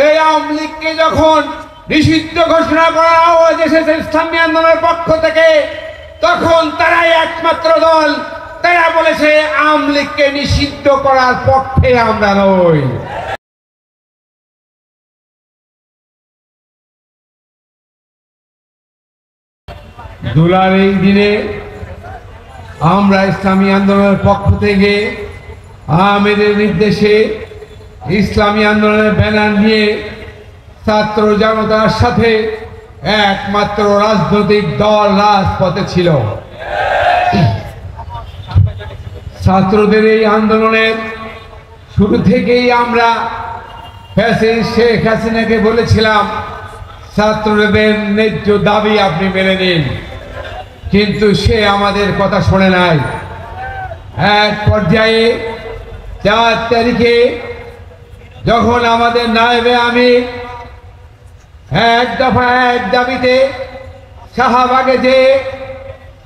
এই আওয়ামী লীগকে যখন নিষিদ্ধ ঘোষণা করা হয়েছে ইসলামী আন্দোলনের পক্ষ থেকে, তখন তারাই একমাত্র দল, তারা বলেছে আওয়ামী লীগকে নিষিদ্ধ করার পক্ষে আমরা নই। জুলাইয়ের এই দিনে আমরা ইসলামী আন্দোলনের পক্ষ থেকে আহমেদের নির্দেশে ইসলামী আন্দোলনের ব্যানার নিয়ে ছাত্র জনতার সাথে একমাত্র রাজনৈতিক দল রাজপথে ছিল। ছাত্রদের এই আন্দোলনের শুরু থেকেই আমরা শেখ হাসিনাকে বলেছিলাম ছাত্রদের ন্যায্য দাবি আপনি মেনে নিন, কিন্তু সে আমাদের কথা শোনে নাই। এক পর্যায়ে 4 তারিখে যখন আমাদের নায়েবে আমির এক দফা এক দাবিতে শাহবাগে যে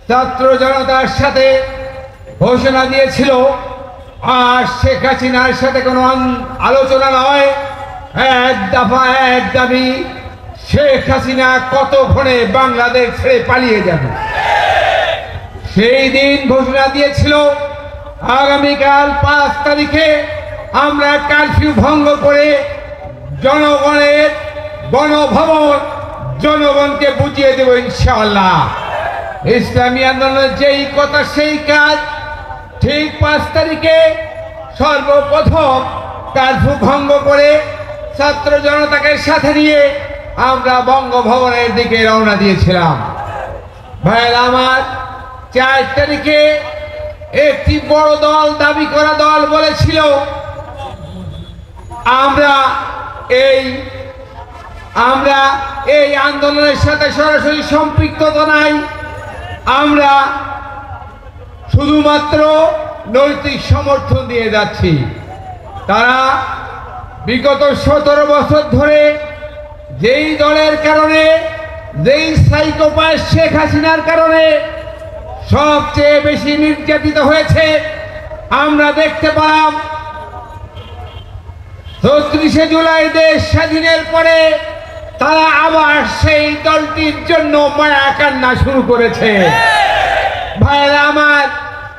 ছাত্র জনতার সাথে ঘোষণা দিয়েছিল আর শেখ হাসিনার সাথে কোনো আলোচনা নয়, এক দফা এক দাবি, শেখ হাসিনা কতক্ষণে বাংলাদেশ ছেড়ে পালিয়ে যাবে। সেই দিন ঘোষণা দিয়েছিল আগামীকাল 5 তারিখে আমরা কারফিউ ভঙ্গ করে জনগণের গণভবন জনগণকে বুঝিয়ে দেব ইনশাআল্লাহ। ইসলামী আন্দোলনের যেই কথা সেই কাজ। ঠিক 5 তারিখে সর্বপ্রথম কারফিউ ভঙ্গ করে ছাত্র জনতাকে সাথে নিয়ে আমরা বঙ্গভবনের দিকে রওনা দিয়েছিলাম। ভাইয়েরা আমার, 4 তারিখে একটি বড় দল, দাবি করা দল বলেছিল আমরা এই আন্দোলনের সাথে সরাসরি সম্পৃক্ততা নাই, আমরা শুধুমাত্র নৈতিক সমর্থন দিয়ে যাচ্ছি। তারা বিগত 17 বছর ধরে যেই দলের কারণে, যেই সাইকোপ্যাথ শেখ হাসিনার কারণে সবচেয়ে বেশি নির্যাতিত হয়েছে, আমরা দেখতে পেলাম 34শে জুলাই দেশ স্বাধীনের পরে তারা আবার সেই দলটির জন্য মায়া কান্না শুরু করেছে। ভাইরা আমার,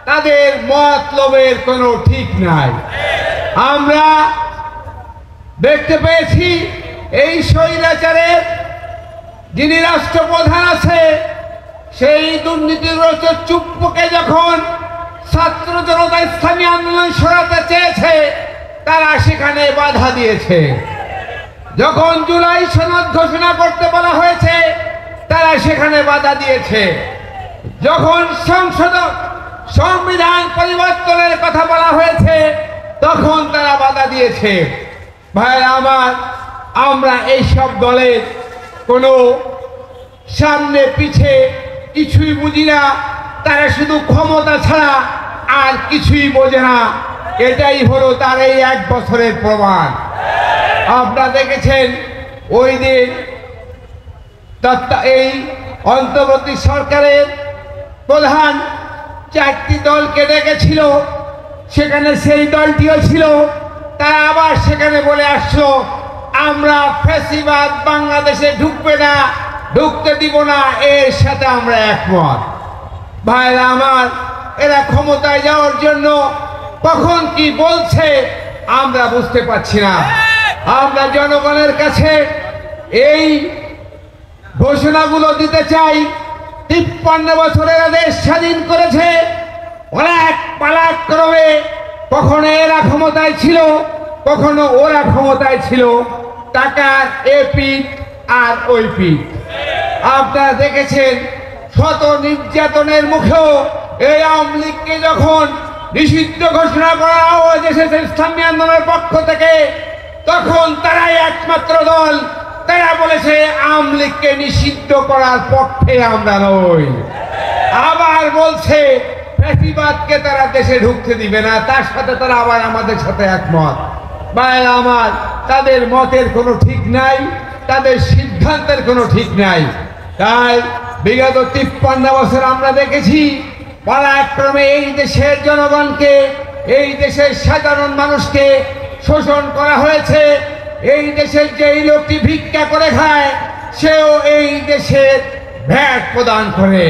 তাদের মতলবের কোনো ঠিক নাই। আমরা দেখতে পেয়েছি এই স্বৈরাচারের যিনি রাষ্ট্রপ্রধান আছে, সেই দুর্নীতিগ্রস্ত চুপ্পুকে যখন ছাত্র জনতা ইসলামী আন্দোলন সরাতে চেয়েছে, তারা সেখানে বাধা দিয়েছে। যখন জুলাই সনদ ঘোষণা করতে বলা হয়েছে, তারা সেখানে বাধা দিয়েছে। যখন সংবিধান পরিবর্তনের কথা বলা হয়েছে, তখন তারা বাধা দিয়েছে। ভাইরা আমার, আমরা এইসব দলের কোনো সামনে পিছে কিছুই বুঝি না। তারা শুধু ক্ষমতা ছাড়া আর কিছুই বোঝে না। এটাই হলো তার এই 1 বছরের প্রমাণ। আপনারা দেখেছেন ওই দিন এই অন্তর্বর্তী সরকারের প্রধান 4টি দলকে ডেকেছিল, সেখানে সেই দলটিও ছিল। তারা আবার সেখানে বলে আসলো আমরা ফ্যাসিবাদ বাংলাদেশে ঢুকবে না, ঢুকতে দিব না, এর সাথে আমরা একমত। ভাইরা আমার, এরা ক্ষমতায় যাওয়ার জন্য কখন কি বলছে আমরা বুঝতে পারছি না। আমরা জনগণের কাছে এই ঘোষণাগুলো দিতে চাই। 53 বছরের দেশ স্বাধীন করেছে, অনেক পালাক্রমে কখনো এরা ক্ষমতায় ছিল, কখনো ওরা ক্ষমতায় ছিল, টাকার এ পিঠ আর ওই পিঠ। আপনারা দেখেছেন শত নির্যাতনের মুখেও এই আওয়ামী লীগকে যখন নিষিদ্ধ ঘোষণা করা হয়েছে ইসলামী আন্দোলনের পক্ষ থেকে, তখন তারাই একমাত্র দল, তারা বলেছে আওয়ামী লীগকে নিষিদ্ধ করার পক্ষে আমরা নই। আবার বলছে ফ্যাসিবাদকে তারা দেশে ঢুকতে দিবে না, তার সাথে তারা আবার আমাদের সাথে একমত। ভাইরা আমার, তাদের মতের কোনো ঠিক নাই, তাদের সিদ্ধান্তের কোনো ঠিক নাই। তাই বিগত 53 বছর আমরা দেখেছি পরাক্রমে এই দেশের জনগণকে, এই দেশের সাধারণ মানুষকে শোষণ করা হয়েছে, এই দেশের যেই লোকটি ভিক্ষা করে খায় সেও এই দেশের ভ্যাট প্রদান করে।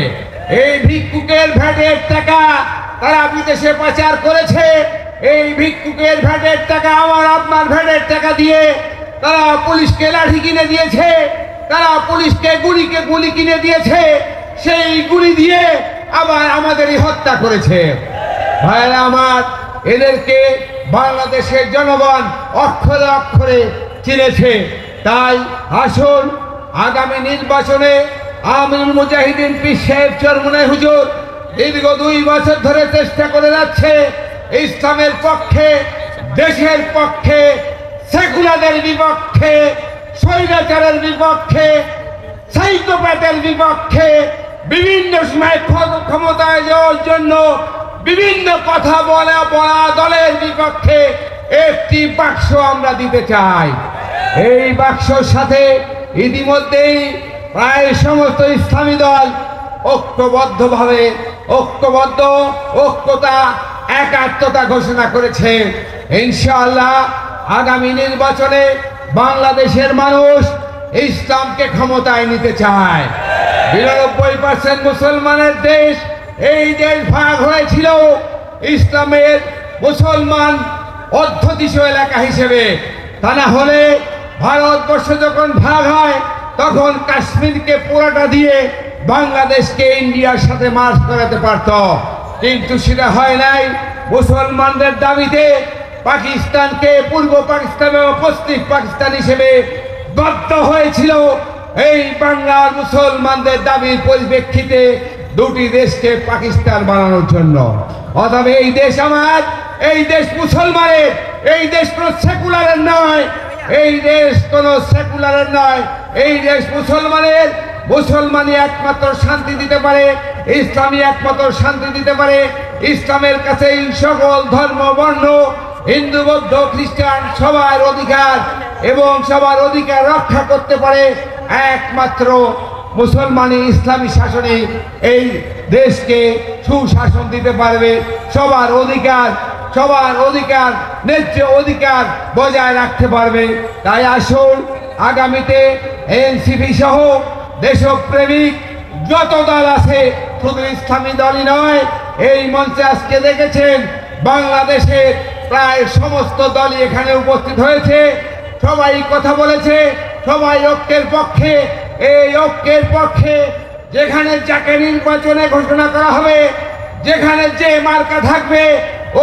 এই ভিক্ষুকের ভ্যাটের টাকা তারা বিদেশে পাচার করেছে। এই ভিক্ষুকের ভ্যাটের টাকা, আমার আপনার ভ্যাটের টাকা দিয়ে তারা পুলিশকে লাঠি কিনে দিয়েছে, তারা পুলিশকে গুলি কিনে দিয়েছে, সেই গুলি দিয়ে আবার আমাদেরই হত্যা করেছে। ভাইরা আমার, এদেরকে বাংলাদেশের জনগণ অক্ষরে অক্ষরে চিনেছে। তাই আসুন আগামী নির্বাচনে আমিরুল মুজাহিদিন পীর সাহেব চরমনাই হুজুর দীর্ঘ 2 বছর ধরে চেষ্টা করে যাচ্ছে ইসলামের পক্ষে, দেশের পক্ষে, সেকুলারদের বিপক্ষে, স্বৈরাচারের বিপক্ষে, সাইকোপ্যাথের বিপক্ষে, বিভিন্ন সময় ক্ষমতায় যাওয়ার জন্য বিভিন্ন কথা বলা দলের বিপক্ষে একটি বাক্স আমরা দিতে চাই। এই বাক্সর সাথে ইতিমধ্যেই প্রায় সমস্ত ইসলামী দল ঐক্যবদ্ধভাবে ঐক্যতা একাত্মতা ঘোষণা করেছে। ইনশাআল্লাহ আগামী নির্বাচনে বাংলাদেশের মানুষ ইসলামকে ক্ষমতায় নিতে চায়। 92% মুসলমানের দেশ, এই দেশ ভাগ হয়েছিল ইসলামের মুসলমান অধ্যুষিত এলাকা হিসেবে। তা না হলে ভারতবর্ষ যখন ভাগ হয় তখন কাশ্মীরকে পুরোটা দিয়ে বাংলাদেশকে ইন্ডিয়ার সাথে মার্চ করাতে পারত, কিন্তু সেটা হয় নাই। মুসলমানদের দাবিতে পাকিস্তানকে পূর্ব পাকিস্তান এবং পশ্চিম পাকিস্তান হিসেবে বাধ্য হয়েছিল এই বাংলার মুসলমানদের দাবির পরিপ্রেক্ষিতে দুটি দেশকে পাকিস্তান বানানোর জন্য। অতএব এই দেশ আমার, এই দেশ মুসলমানের, এই দেশ কোনো সেকুলারের নয়, এই দেশ কোনো সেকুলারের নয়, এই দেশ মুসলমানের। মুসলমানই একমাত্র শান্তি দিতে পারে, ইসলামী একমাত্র শান্তি দিতে পারে। ইসলামের কাছেই সকল ধর্ম বর্ণ, হিন্দু বৌদ্ধ খ্রিস্টান সবার অধিকার এবং সবার অধিকার রক্ষা করতে পারে একমাত্র মুসলমানই। ইসলামী শাসনে এই দেশকে সুশাসন দিতে পারবে, সবার অধিকার ন্যায্য অধিকার বজায় রাখতে পারবে। তাই আসুন আগামীতে এনসিপি সহ দেশপ্রেমিক যত দল আছে, শুধু ইসলামী দলই নয়, এই মঞ্চে আজকে দেখেছেন বাংলাদেশের প্রায় সমস্ত দলই এখানে উপস্থিত হয়েছে। সবাই কথা বলেছে, সবাই ঐক্যের পক্ষে। এই ঐক্যের পক্ষে যেখানে যাকে নির্বাচনে ঘোষণা করা হবে, যেখানে যে মার্কা থাকবে,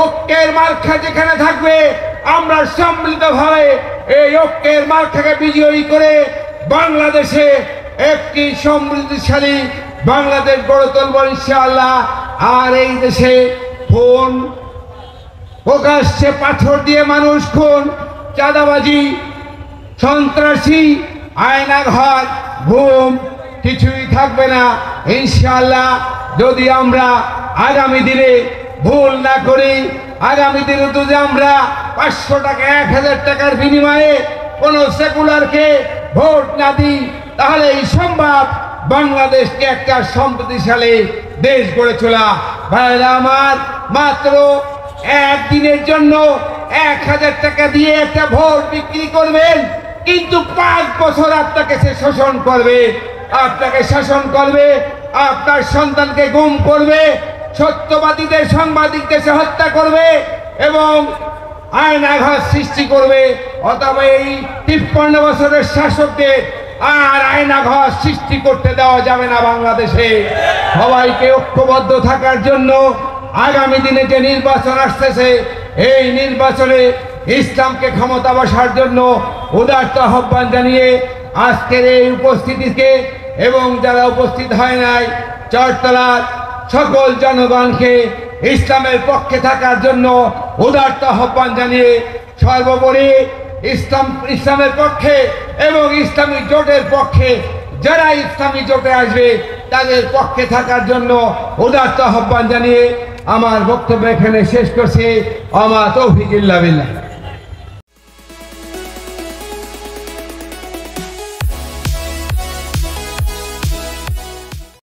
ঐক্যের মার্কা যেখানে থাকবে, আমরা সম্মিলিতভাবে এই ঐক্যের মার্কাকে বিজয়ী করে বাংলাদেশে একটি সমৃদ্ধশালী বাংলাদেশ গড়ে তুলব ইনশাআল্লাহ। আর এই দেশে খুন, প্রকাশ্যে পাথর দিয়ে মানুষ খুন, চাঁদাবাজি, সন্ত্রাসী, আয়নাঘর, ঘুম কিছুই থাকবে না ইনশাআল্লাহ। যদি আমরা আগামী দিনে ভুল না করি, আগামী দিনে যদি আমরা 500 টাকা 1000 টাকার বিনিময়ে কোনো সেকুলারকে ভোট না দিই, তাহলে এই সম্ভব বাংলাদেশকে একটা সমৃদ্ধশালী দেশ গড়ে তোলা। ভাইরা আমার, মাত্র একদিনের জন্য 1000 টাকা দিয়ে একটা ভোট বিক্রি করবেন, কিন্তু 5 বছর আপনাকে সে শোষণ করবে, আপনাকে শাসন করবে, আপনার সন্তানকে গুম করবে, সত্যবাদীদের সাংবাদিকদের সে হত্যা করবে এবং আয়নাঘর সৃষ্টি করবে। অথবা এই 53 বছরের শাসকদের আর আয়নাঘর সৃষ্টি করতে দেওয়া যাবে না বাংলাদেশে। সবাইকে ঐক্যবদ্ধ থাকার জন্য আগামী দিনে যে নির্বাচন আসতেছে, এই নির্বাচনে ইসলামকে ক্ষমতা বসার জন্য উদারত আহ্বান জানিয়ে আজকের এই উপস্থিতিকে এবং যারা উপস্থিত হয় নাই চরতলার সকল জনগণকে ইসলামের পক্ষে থাকার জন্য উদারত আহ্বান জানিয়ে সর্বোপরি ইসলামের পক্ষে এবং ইসলামী জোটের পক্ষে যারা ইসলামী জোটে আসবে তাদের পক্ষে থাকার জন্য উদারত আহ্বান জানিয়ে আমার বক্তব্য এখানে শেষ করছি। আমা তৌফিক ইল্লা বিল্লাহ।